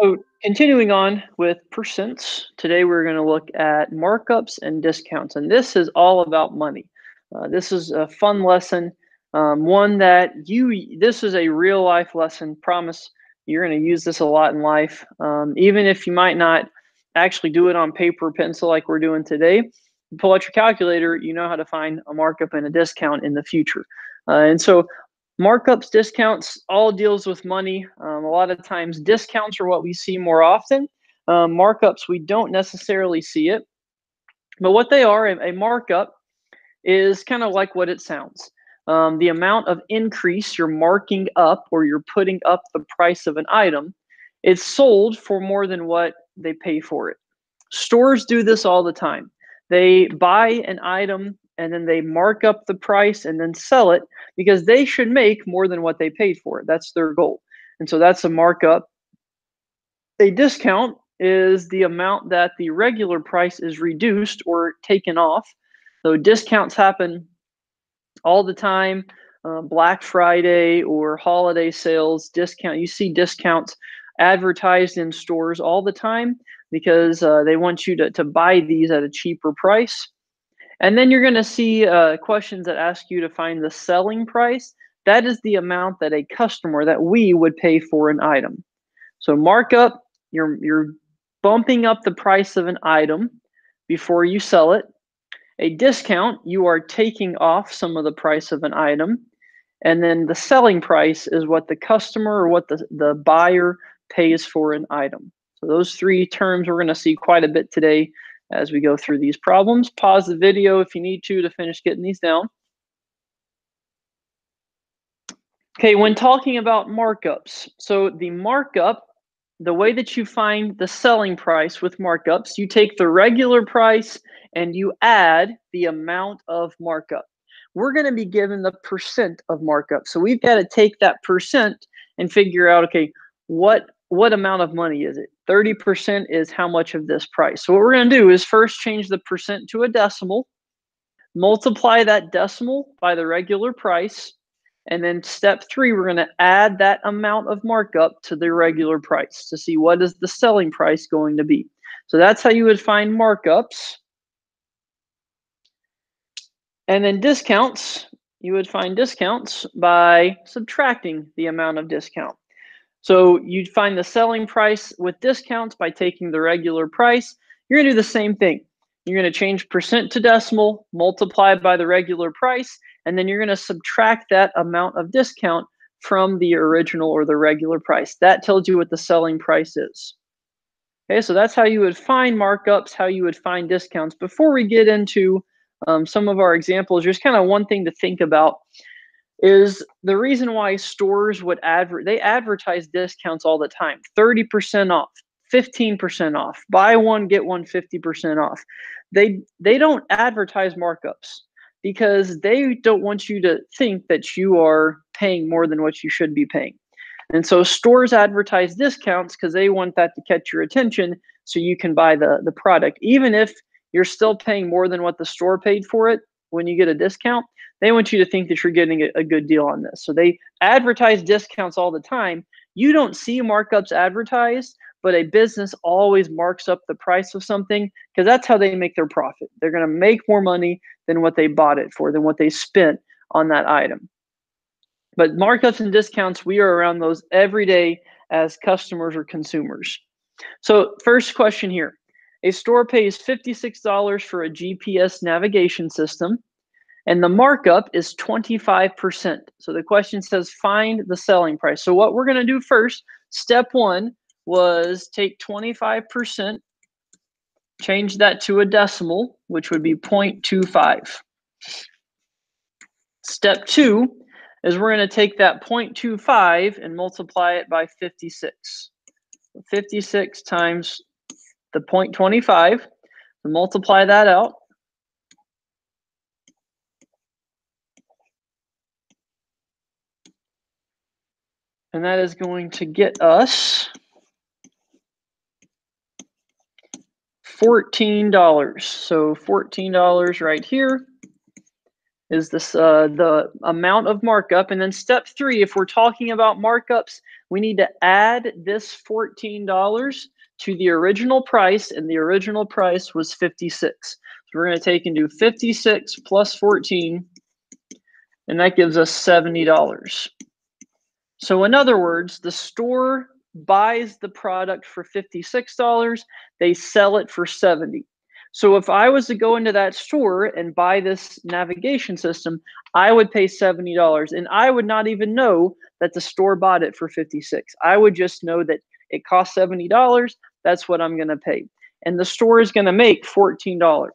So continuing on with percents, today we're going to look at markups and discounts, and this is all about money. This is a fun lesson, one that this is a real life lesson. Promise you're going to use this a lot in life, even if you might not actually do it on paper or pencil like we're doing today. You pull out your calculator, you know how to find a markup and a discount in the future. And so markups, discounts, all deals with money. A lot of times, discounts are what we see more often. Markups, we don't necessarily see it. But what they are, a markup is kind of like what it sounds. The amount of increase you're marking up or you're putting up the price of an item, it's sold for more than what they pay for it. Stores do this all the time. They buy an item and then they mark up the price and then sell it because they should make more than what they paid for it. That's their goal. And so that's a markup. A discount is the amount that the regular price is reduced or taken off. So discounts happen all the time. Black Friday or holiday sales, discount. You see discounts advertised in stores all the time because they want you to buy these at a cheaper price. And then you're going to see questions that ask you to find the selling price. That is the amount that a customer, that we would pay for an item. So markup, you're bumping up the price of an item before you sell it. A discount, you are taking off some of the price of an item. And then the selling price is what the customer or what the buyer pays for an item. So those three terms we're going to see quite a bit today as we go through these problems. Pause the video if you need to finish getting these down. Okay, when talking about markups, so the markup, the way that you find the selling price with markups, you take the regular price and you add the amount of markup. We're going to be given the percent of markup. So we've got to take that percent and figure out, okay, what amount of money is it? 30% is how much of this price. So what we're going to do is first change the percent to a decimal, multiply that decimal by the regular price, and then step 3, we're going to add that amount of markup to the regular price to see what is the selling price going to be. So that's how you would find markups. And then discounts, you would find discounts by subtracting the amount of discount. So you'd find the selling price with discounts by taking the regular price. You're going to do the same thing. You're going to change percent to decimal, multiply by the regular price, and then you're going to subtract that amount of discount from the original or the regular price. That tells you what the selling price is. Okay, so that's how you would find markups, how you would find discounts. Before we get into some of our examples, just kind of one thing to think about is the reason why stores would advertise discounts all the time. 30% off, 15% off, buy one get one 50% off. They don't advertise markups because they don't want you to think that you are paying more than what you should be paying. And so stores advertise discounts because they want that to catch your attention so you can buy the product. Even if you're still paying more than what the store paid for it when you get a discount, they want you to think that you're getting a good deal on this. So they advertise discounts all the time. You don't see markups advertised, but a business always marks up the price of something because that's how they make their profit. They're going to make more money than what they bought it for, than what they spent on that item. But markups and discounts, we are around those every day as customers or consumers. So first question here. A store pays $56 for a GPS navigation system, and the markup is 25%. So the question says find the selling price. So what we're going to do first, step 1 was take 25%, change that to a decimal, which would be 0.25. Step 2 is we're going to take that 0.25 and multiply it by 56. 56 times the 0.25, multiply that out. And that is going to get us $14. So $14 right here. is this the amount of markup. And then step 3, if we're talking about markups, we need to add this $14 to the original price, and the original price was 56. So we're going to take and do 56 plus 14, and that gives us $70. So in other words, the store buys the product for $56, they sell it for $70. So if I was to go into that store and buy this navigation system, I would pay $70, and I would not even know that the store bought it for 56. I would just know that it cost $70. That's what I'm going to pay. And the store is going to make $14.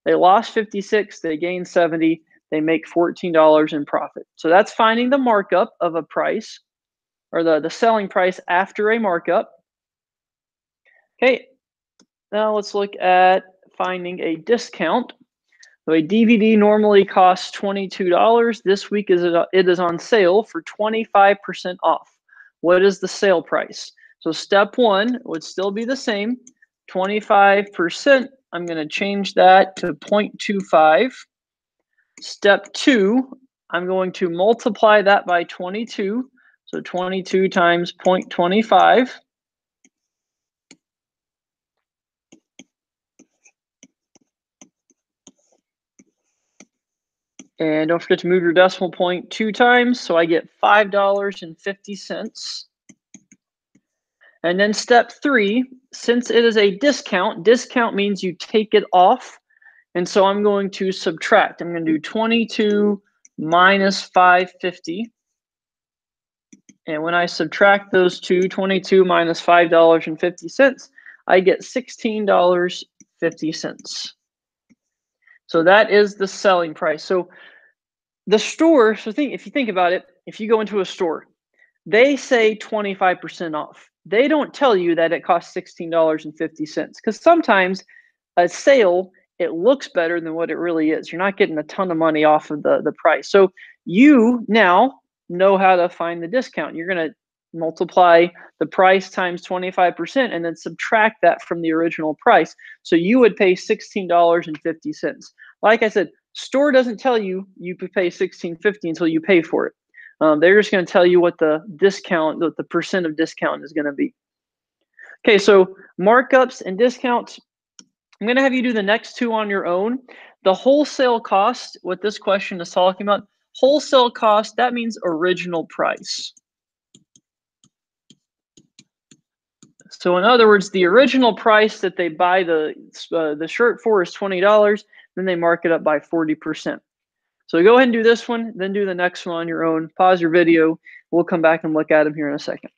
They lost 56, they gained 70, they make $14 in profit. So that's finding the markup of a price, or the selling price after a markup. Okay, now let's look at finding a discount. So a DVD normally costs $22. This week it is on sale for 25% off. What is the sale price? So step 1 would still be the same, 25%. I'm going to change that to 0.25. Step 2, I'm going to multiply that by 22. So 22 times 0.25. And don't forget to move your decimal point 2 times, so I get $5.50. And then step 3, since it is a discount means you take it off. And so I'm going to subtract. I'm going to do 22 minus 550. And when I subtract those two, 22 minus $5.50, I get $16.50. So that is the selling price. So the store, if you think about it, if you go into a store, they say 25% off. They don't tell you that it costs $16.50, because sometimes a sale, it looks better than what it really is. You're not getting a ton of money off of the price. So you now know how to find the discount. You're going to multiply the price times 25% and then subtract that from the original price. So you would pay $16.50. Like I said, store doesn't tell you you could pay $16.50 until you pay for it. They're just going to tell you what the discount, the percent of discount is going to be. Okay, so markups and discounts. I'm going to have you do the next two on your own. The wholesale cost, what this question is talking about, wholesale cost, that means original price. So in other words, the original price that they buy the shirt for is $20, then they mark it up by 40%. So go ahead and do this one, then do the next one on your own. Pause your video. We'll come back and look at them here in a second.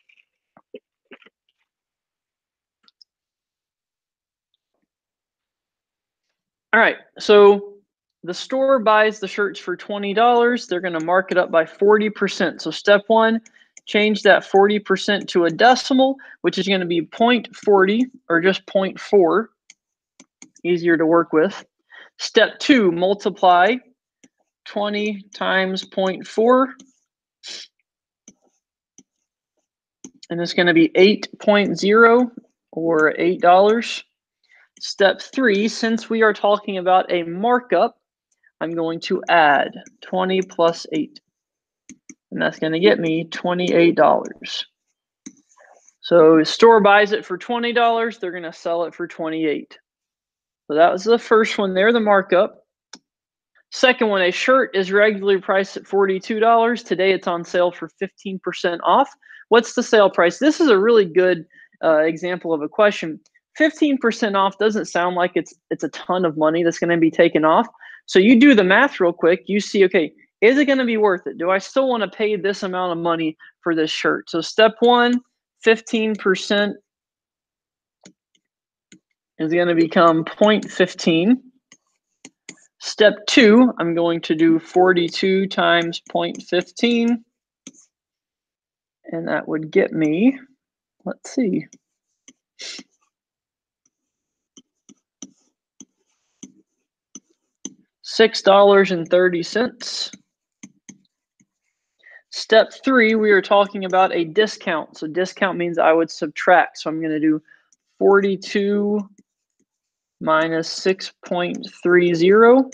All right, so the store buys the shirts for $20. They're going to mark it up by 40%. So step 1, change that 40% to a decimal, which is going to be 0.40 or just 0.4. Easier to work with. Step 2, multiply 20 times 0.4. And it's going to be 8.0 or $8. Step 3, since we are talking about a markup, I'm going to add 20 plus 8. And that's going to get me $28. So the store buys it for $20, they're going to sell it for $28. So that was the first one there, the markup. Second one, a shirt is regularly priced at $42. Today it's on sale for 15% off. What's the sale price? This is a really good example of a question. 15% off doesn't sound like it's a ton of money that's going to be taken off. So you do the math real quick. You see, okay, is it going to be worth it? Do I still want to pay this amount of money for this shirt? So step 1, 15% is going to become 0.15. Step 2, I'm going to do 42 times 0.15. And that would get me, let's see, $6.30. Step 3, we are talking about a discount. So discount means I would subtract. So I'm going to do 42 minus 6.30.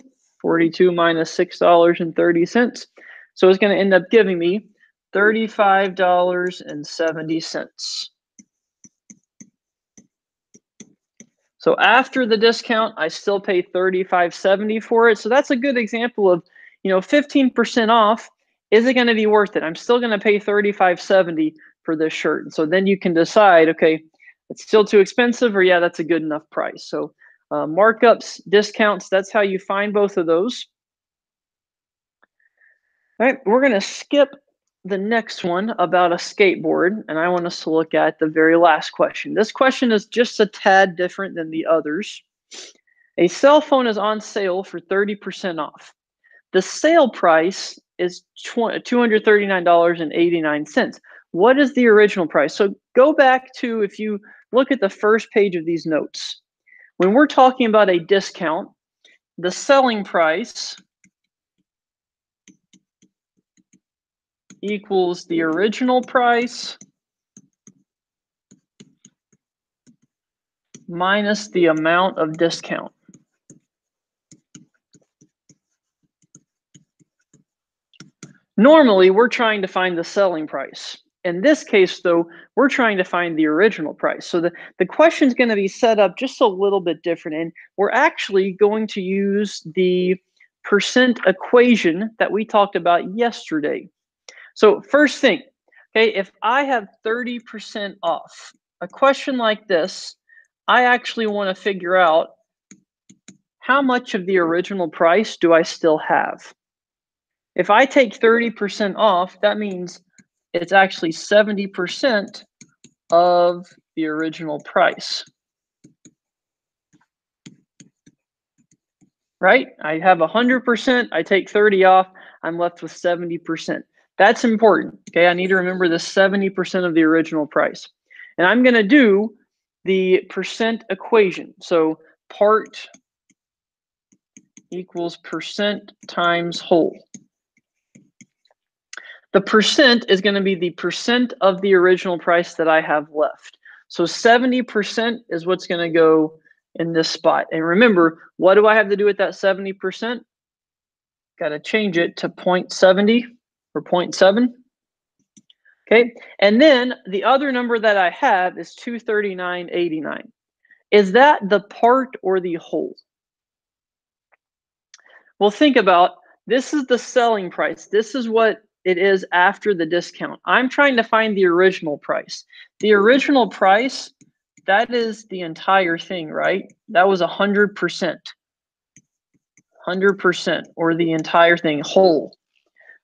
42 minus $6.30. So it's going to end up giving me $35.70. So after the discount, I still pay $35.70 for it. So that's a good example of, 15% off. Is it going to be worth it? I'm still going to pay $35.70 for this shirt. And so then you can decide, okay, it's still too expensive, or yeah, that's a good enough price. So markups, discounts, that's how you find both of those. All right, we're going to skip the next one about a skateboard, and I want us to look at the very last question. This question is just a tad different than the others. A cell phone is on sale for 30% off. The sale price is $239.89. What is the original price? So go back to, if you look at the first page of these notes, when we're talking about a discount, the selling price equals the original price minus the amount of discount. Normally, we're trying to find the selling price. In this case, though, we're trying to find the original price. So the question is going to be set up just a little bit different, and we're actually going to use the percent equation that we talked about yesterday. So first thing, okay, if I have 30% off, a question like this, I actually want to figure out how much of the original price do I still have? If I take 30% off, that means it's actually 70% of the original price. Right? I have 100%, I take 30 off, I'm left with 70%. That's important, okay? I need to remember the 70% of the original price. And I'm gonna do the percent equation. So part equals percent times whole. The percent is gonna be the percent of the original price that I have left. So 70% is what's gonna go in this spot. And remember, what do I have to do with that 70%? Got to change it to 0.70 or 0.7. Okay, and then the other number that I have is 239.89. Is that the part or the whole? Well, think about, this is the selling price. This is what it is after the discount. I'm trying to find the original price. The original price, that is the entire thing, right? That was 100%. 100%, or the entire thing, whole.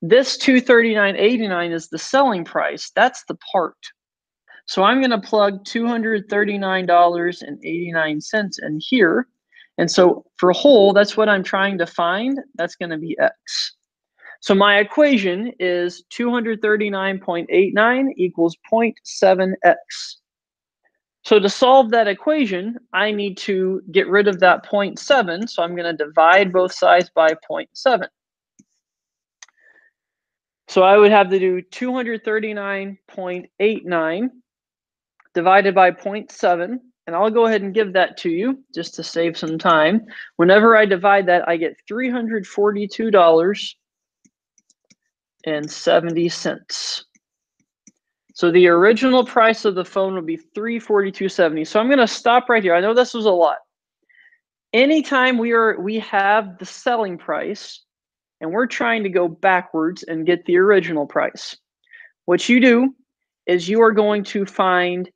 This 239.89 is the selling price. That's the part. So I'm going to plug $239.89 in here. And so for whole, that's what I'm trying to find. That's going to be X. So my equation is 239.89 equals 0.7X. So to solve that equation, I need to get rid of that 0.7. So I'm going to divide both sides by 0.7. So I would have to do 239.89 divided by 0.7. And I'll go ahead and give that to you just to save some time. Whenever I divide that, I get $342.70. So the original price of the phone would be $342.70. So I'm going to stop right here. I know this was a lot. Anytime we have the selling price and we're trying to go backwards and get the original price, what you do is you are going to find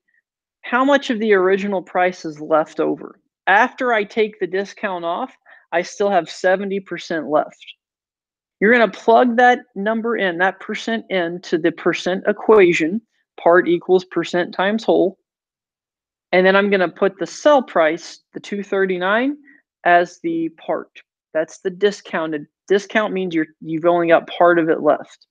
how much of the original price is left over. After I take the discount off, I still have 70% left. You're going to plug that number in, that percent into the percent equation, part equals percent times whole. And then I'm going to put the sell price, the 239, as the part. That's the discounted. Discount means you've only got part of it left.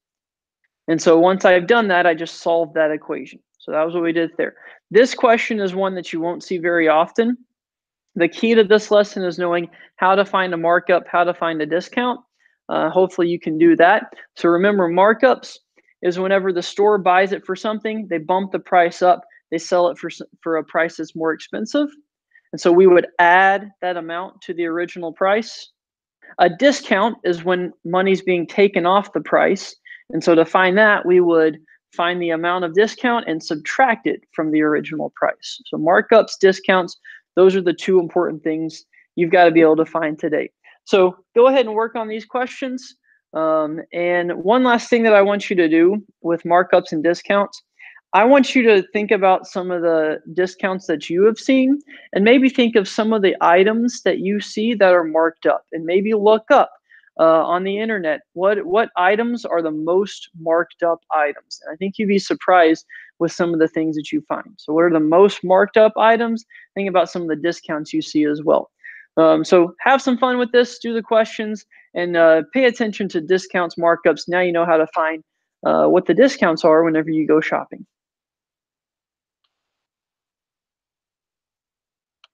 And so once I've done that, I just solved that equation. So that was what we did there. This question is one that you won't see very often. The key to this lesson is knowing how to find a markup, how to find a discount. Hopefully you can do that. So remember, markups is whenever the store buys it for something, they bump the price up, they sell it for a price that's more expensive. And so we would add that amount to the original price. A discount is when money's being taken off the price. And so to find that, we would find the amount of discount and subtract it from the original price. So markups, discounts, those are the two important things you've got to be able to find today. So go ahead and work on these questions. And one last thing that I want you to do with markups and discounts, I want you to think about some of the discounts that you have seen and maybe think of some of the items that you see that are marked up and maybe look up on the internet what items are the most marked up items. And I think you'd be surprised with some of the things that you find. So what are the most marked up items? Think about some of the discounts you see as well. So have some fun with this, do the questions, and pay attention to discounts, markups. Now you know how to find what the discounts are whenever you go shopping.